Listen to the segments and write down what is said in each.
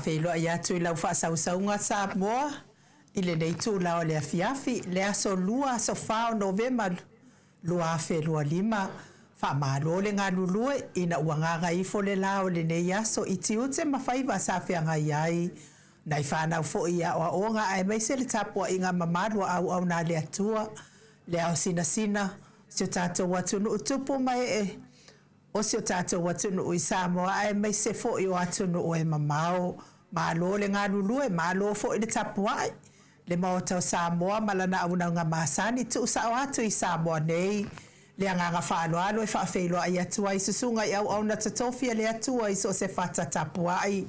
whawhelo ia tui lau whaasaunga Samoa, i le nei tū lao le afiafi, le aso lua so whao Novema, lua awhe lua lima, whaamaro le ngā lulue, ina uanganga ifo le lao le nei aso, i tiute mawhaiva sa whianga iai, nai whanau fo ia o aonga, ai meise le tapua inga mamarua au na le atua, le au sina, sio tātou watunu utupu mai e, o sio tātou watunu i Samoa, ai meise fo i o atunu o e mamao, malo le ngā lulue, malo fo i le tapuai, le Maota o Samoa, malana au na ngā masani, tu usao atu i Samoa nei, le anganga whaaloalo e whaafeiloa i atua i susunga i au na tatofia le atua i so se whata tapuai,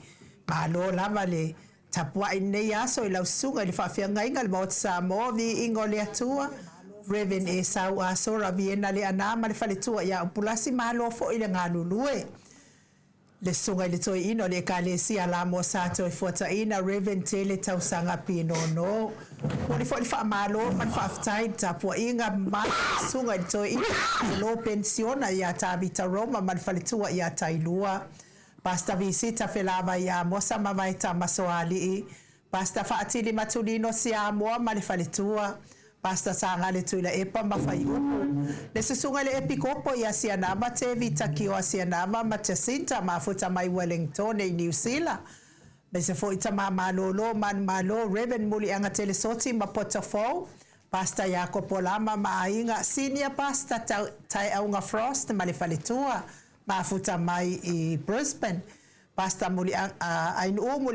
malo lama le tapuai nei aso i lau sunga i le whaafia ngainga le Maota Samoa vi ingo le atua, Reven e sau aso raviena le anama le whaletua i au pulasi malo fo i le ngā lulue, le sunga i le toi ino le kalesi ala mo sato e fuata ina Reven tele tausanga pino no. Mori fo le wha malo man wha aftai tapua inga man sunga i le toi ino no pensiona i a tabita Roma man whaletua i a tailua. Pasta visita felava i a mosa mamaita masoali i. Pasta wha atili matulino si a moa ma le whaletua. Pasta sanga le tuila epa mawhai upu. Le susunga le epikopo i asianama te vita ki o asianama ma te sinta ma futa mai Wellington e New Zealand. Me se fo ita ma malolo man malo Reven muli anga telesoti ma Potafo. Pasta yako polama ma ainga senior pasta tai aunga Frost ma le faletua ma futa mai i Brisbane. Pasta muli ainu muli